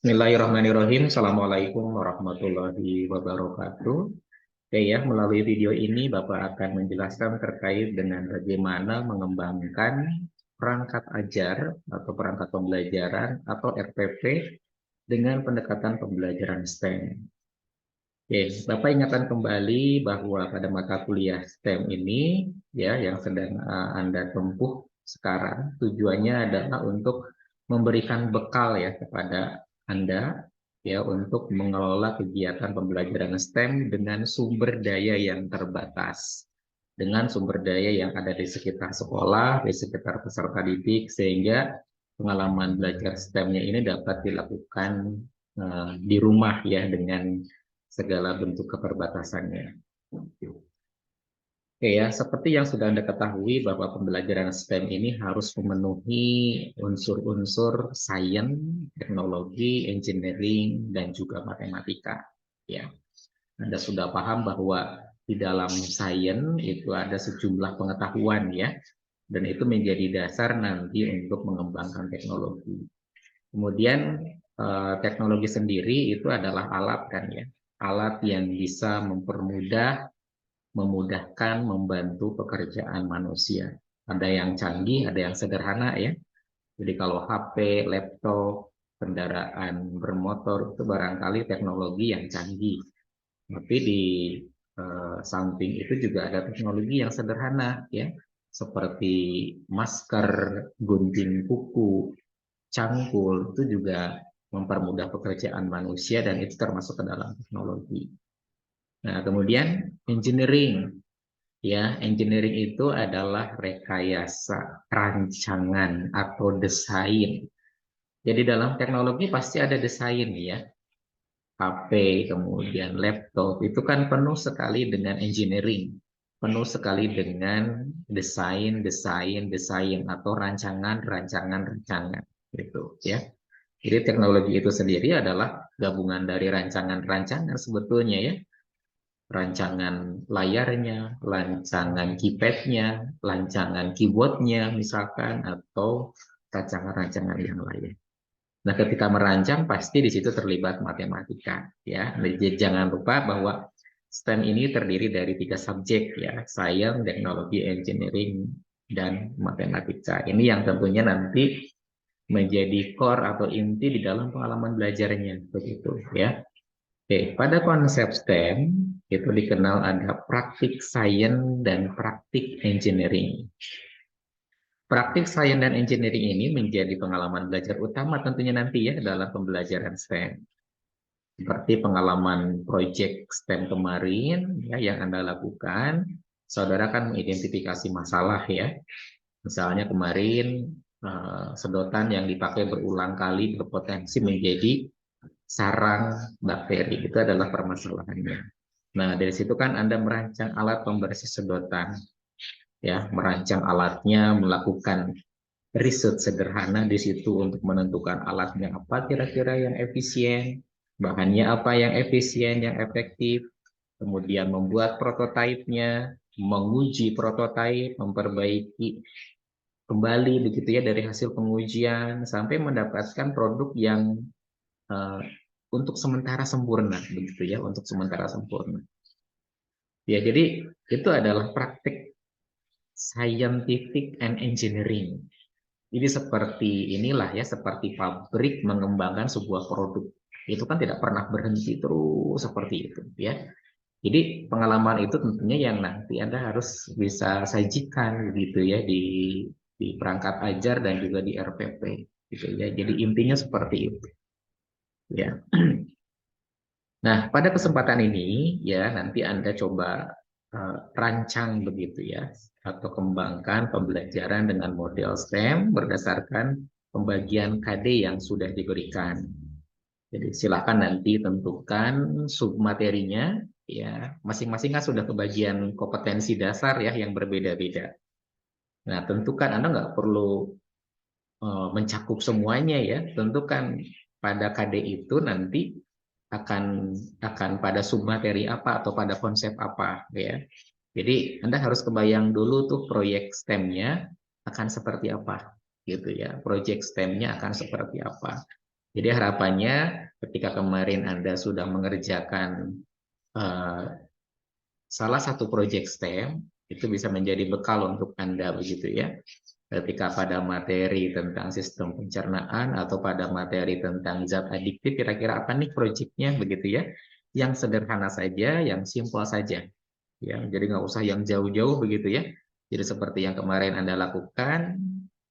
Bismillahirrahmanirrahim. Assalamualaikum warahmatullahi wabarakatuh. Oke ya, melalui video ini Bapak akan menjelaskan terkait dengan bagaimana mengembangkan perangkat ajar atau perangkat pembelajaran atau RPP dengan pendekatan pembelajaran STEM. Oke, Bapak ingatkan kembali bahwa pada mata kuliah STEM ini ya yang sedang Anda tempuh sekarang tujuannya adalah untuk memberikan bekal ya kepada Anda ya untuk mengelola kegiatan pembelajaran STEM dengan sumber daya yang terbatas. Dengan sumber daya yang ada di sekitar sekolah, di sekitar peserta didik sehingga pengalaman belajar STEM-nya ini dapat dilakukan di rumah ya dengan segala bentuk keterbatasannya. Oke ya, seperti yang sudah Anda ketahui bahwa pembelajaran STEM ini harus memenuhi unsur-unsur sains, teknologi, engineering, dan juga matematika. Ya, Anda sudah paham bahwa di dalam sains itu ada sejumlah pengetahuan ya, dan itu menjadi dasar nanti untuk mengembangkan teknologi. Kemudian teknologi sendiri itu adalah alat kan ya, alat yang bisa memudahkan, membantu pekerjaan manusia. Ada yang canggih, ada yang sederhana ya. Jadi kalau HP, laptop, kendaraan bermotor itu barangkali teknologi yang canggih. Tapi di samping itu juga ada teknologi yang sederhana ya, seperti masker, gunting kuku, cangkul itu juga mempermudah pekerjaan manusia dan itu termasuk ke dalam teknologi. Nah, kemudian engineering. Ya, engineering itu adalah rekayasa, rancangan atau desain. Jadi dalam teknologi pasti ada desain ya. HP, kemudian laptop itu kan penuh sekali dengan engineering, penuh sekali dengan desain atau rancangan gitu ya. Jadi teknologi itu sendiri adalah gabungan dari rancangan-rancangan sebetulnya ya. Rancangan layarnya, rancangan keypadnya, rancangan keyboardnya misalkan, atau rancangan-rancangan yang lain. Nah, ketika merancang pasti di situ terlibat matematika ya. Jadi jangan lupa bahwa STEM ini terdiri dari 3 subjek ya, sains, teknologi, engineering, dan matematika. Ini yang tentunya nanti menjadi core atau inti di dalam pengalaman belajarnya begitu ya. Oke, pada konsep STEM itu dikenal ada praktik sains dan praktik engineering. Praktik sains dan engineering ini menjadi pengalaman belajar utama tentunya nanti ya dalam pembelajaran STEM. Seperti pengalaman proyek STEM kemarin ya yang Anda lakukan, saudara kan mengidentifikasi masalah ya. Misalnya kemarin sedotan yang dipakai berulang kali berpotensi menjadi sarang bakteri, itu adalah permasalahannya. Nah, dari situ kan Anda merancang alat pembersih sedotan, ya, merancang alatnya, melakukan riset sederhana di situ untuk menentukan alatnya apa kira-kira yang efisien, bahannya apa yang efisien, yang efektif, kemudian membuat prototipenya, menguji prototipe, memperbaiki kembali begitu ya dari hasil pengujian sampai mendapatkan produk yang uh, untuk sementara sempurna begitu ya, untuk sementara sempurna. Ya, jadi itu adalah praktik scientific and engineering. Jadi seperti inilah ya, seperti pabrik mengembangkan sebuah produk. Itu kan tidak pernah berhenti terus seperti itu ya. Jadi pengalaman itu tentunya yang nanti Anda harus bisa sajikan gitu ya di perangkat ajar dan juga di RPP gitu ya. Jadi intinya seperti itu ya. Nah, pada kesempatan ini ya nanti Anda coba rancang begitu ya atau kembangkan pembelajaran dengan model STEM berdasarkan pembagian KD yang sudah diberikan. Jadi silakan nanti tentukan submaterinya ya. Masing-masing kan sudah kebagian kompetensi dasar ya yang berbeda-beda. Nah, tentukan Anda nggak perlu mencakup semuanya ya. Tentukan pada KD itu nanti akan pada submateri apa atau pada konsep apa ya. Jadi Anda harus kebayang dulu tuh proyek STEM-nya akan seperti apa gitu ya. Proyek STEM-nya akan seperti apa. Jadi harapannya ketika kemarin Anda sudah mengerjakan eh, salah satu proyek STEM, itu bisa menjadi bekal untuk Anda begitu ya. Ketika pada materi tentang sistem pencernaan atau pada materi tentang zat adiktif, kira-kira apa nih proyeknya begitu ya. Yang sederhana saja, yang simpel saja. Ya, jadi nggak usah yang jauh-jauh begitu ya. Jadi seperti yang kemarin Anda lakukan,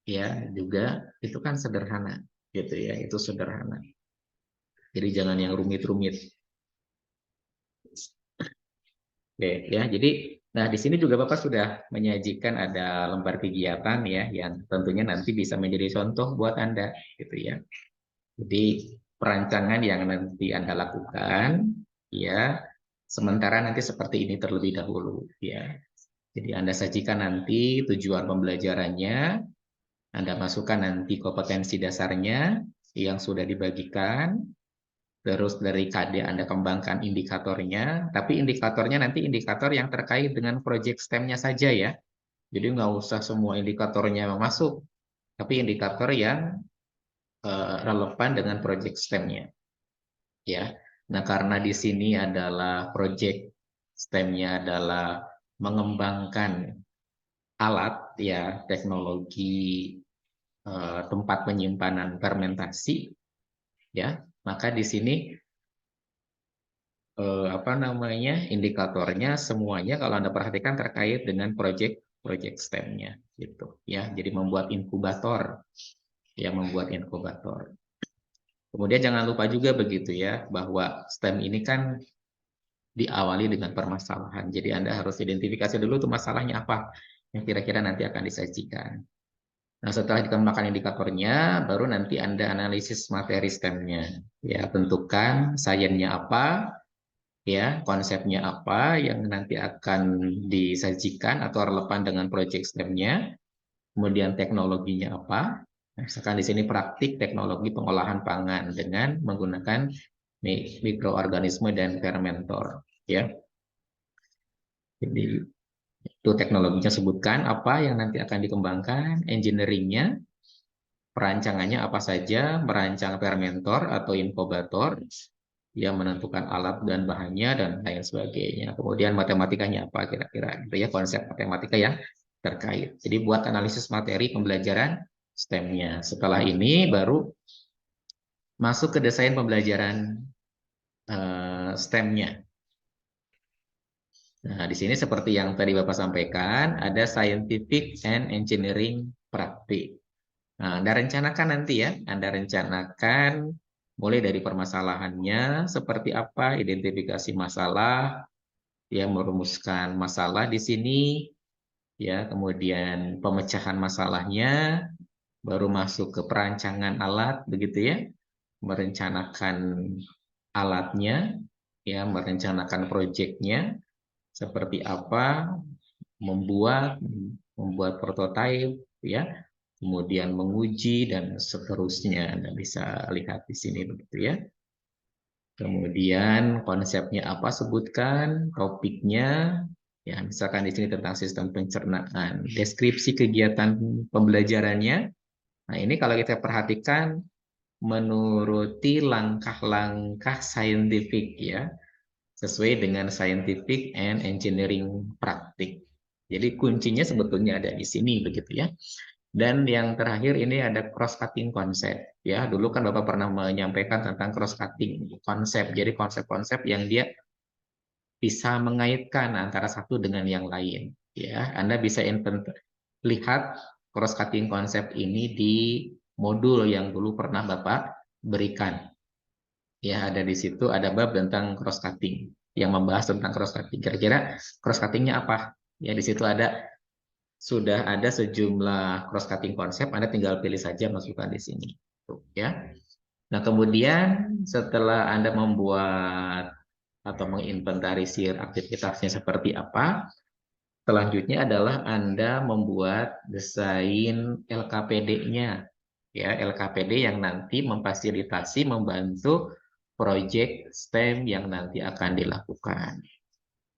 ya juga itu kan sederhana gitu ya, itu sederhana. Jadi jangan yang rumit-rumit. Oke, ya. Jadi, nah di sini juga Bapak sudah menyajikan ada lembar kegiatan ya, yang tentunya nanti bisa menjadi contoh buat Anda, gitu ya. Jadi perancangan yang nanti Anda lakukan, ya, sementara nanti seperti ini terlebih dahulu, ya. Jadi Anda sajikan nanti tujuan pembelajarannya, Anda masukkan nanti kompetensi dasarnya yang sudah dibagikan. Terus dari KD Anda kembangkan indikatornya, tapi indikatornya nanti indikator yang terkait dengan proyek STEM-nya saja ya. Jadi nggak usah semua indikatornya masuk, tapi indikator yang relevan dengan proyek STEM-nya. Ya. Nah, karena di sini adalah proyek STEM-nya adalah mengembangkan alat ya, teknologi tempat penyimpanan fermentasi ya, maka di sini apa namanya indikatornya semuanya kalau Anda perhatikan terkait dengan proyek STEM-nya gitu ya. Jadi membuat inkubator ya, membuat inkubator. Kemudian jangan lupa juga begitu ya bahwa STEM ini kan diawali dengan permasalahan. Jadi Anda harus identifikasi dulu tuh masalahnya apa yang kira-kira nanti akan disajikan. Nah, setelah dikembangkan indikatornya, baru nanti Anda analisis materi STEM-nya. Ya, tentukan sainsnya apa, ya konsepnya apa yang nanti akan disajikan atau relevan dengan proyek STEM-nya, kemudian teknologinya apa. Nah, misalkan di sini praktik teknologi pengolahan pangan dengan menggunakan mikroorganisme dan fermentor, ya. Jadi itu teknologinya sebutkan apa yang nanti akan dikembangkan, engineeringnya, perancangannya apa saja, merancang fermentor atau inkubator, yang menentukan alat dan bahannya dan lain sebagainya. Kemudian matematikanya apa kira-kira, gitu ya, konsep matematika yang terkait. Jadi buat analisis materi pembelajaran STEM-nya. Setelah ini baru masuk ke desain pembelajaran STEM-nya. Nah, di sini seperti yang tadi Bapak sampaikan, ada scientific and engineering praktik. Nah, Anda rencanakan nanti ya, Anda rencanakan mulai dari permasalahannya, seperti apa, identifikasi masalah, ya merumuskan masalah di sini, ya kemudian pemecahan masalahnya, baru masuk ke perancangan alat, begitu ya, merencanakan alatnya, ya merencanakan proyeknya, seperti apa, membuat prototipe, ya, kemudian menguji dan seterusnya. Anda bisa lihat di sini begitu ya. Kemudian konsepnya apa sebutkan, topiknya, ya misalkan di sini tentang sistem pencernaan, deskripsi kegiatan pembelajarannya. Nah ini kalau kita perhatikan menuruti langkah-langkah saintifik ya, sesuai dengan scientific and engineering praktik. Jadi kuncinya sebetulnya ada di sini begitu ya. Dan yang terakhir ini ada cross cutting konsep. Ya, dulu kan Bapak pernah menyampaikan tentang cross cutting konsep. Jadi konsep-konsep yang dia bisa mengaitkan antara satu dengan yang lain. Ya, Anda bisa lihat cross cutting konsep ini di modul yang dulu pernah Bapak berikan. Ya, ada di situ ada bab tentang cross cutting yang membahas tentang cross cutting. Kira-kira cross cuttingnya apa? Ya, di situ sudah ada sejumlah cross cutting konsep, Anda tinggal pilih saja masukkan di sini. Tuh, ya. Nah, kemudian setelah Anda membuat atau menginventarisir aktivitasnya seperti apa, selanjutnya adalah Anda membuat desain LKPD-nya. Ya, LKPD yang nanti memfasilitasi, membantu proyek STEM yang nanti akan dilakukan.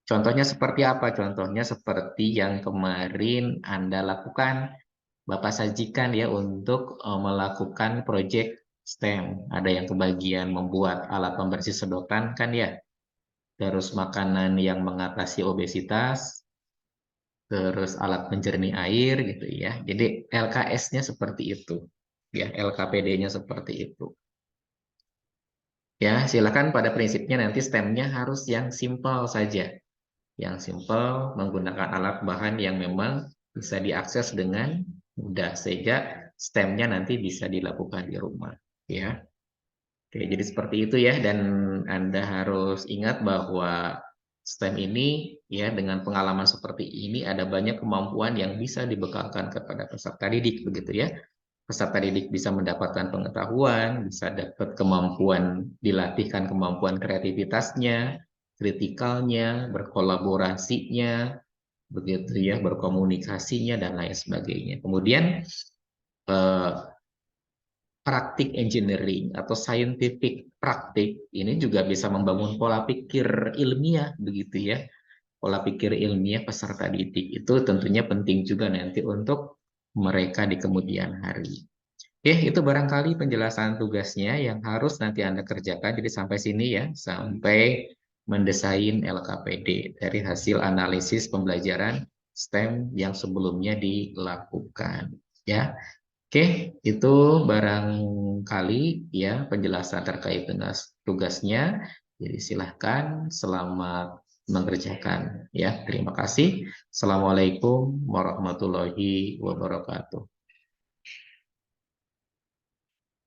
Contohnya seperti apa? Contohnya seperti yang kemarin Anda lakukan, Bapak sajikan ya untuk melakukan proyek STEM. Ada yang kebagian membuat alat pembersih sedotan kan ya. Terus makanan yang mengatasi obesitas, terus alat penjernih air gitu ya. Jadi LKS-nya seperti itu. Ya, LKPD-nya seperti itu. Ya, silakan pada prinsipnya nanti STEM-nya harus yang simpel saja. Yang simpel menggunakan alat bahan yang memang bisa diakses dengan mudah sehingga STEM-nya nanti bisa dilakukan di rumah. Ya. Oke, jadi seperti itu ya, dan Anda harus ingat bahwa STEM ini ya dengan pengalaman seperti ini ada banyak kemampuan yang bisa dibekalkan kepada peserta didik begitu ya. Peserta didik bisa mendapatkan pengetahuan, bisa dapat kemampuan, dilatihkan kemampuan kreativitasnya, kritikalnya, berkolaborasinya, begitu ya, berkomunikasinya dan lain sebagainya. Kemudian eh, praktik engineering atau scientific praktik ini juga bisa membangun pola pikir ilmiah begitu ya. Pola pikir ilmiah peserta didik itu tentunya penting juga nanti untuk mereka di kemudian hari. Oke, itu barangkali penjelasan tugasnya yang harus nanti Anda kerjakan. Jadi sampai sini ya, sampai mendesain LKPD dari hasil analisis pembelajaran STEM yang sebelumnya dilakukan. Ya, oke, itu barangkali ya penjelasan terkait dengan tugasnya. Jadi silahkan selamat mengerjakan ya. Terima kasih. Assalamualaikum warahmatullahi wabarakatuh.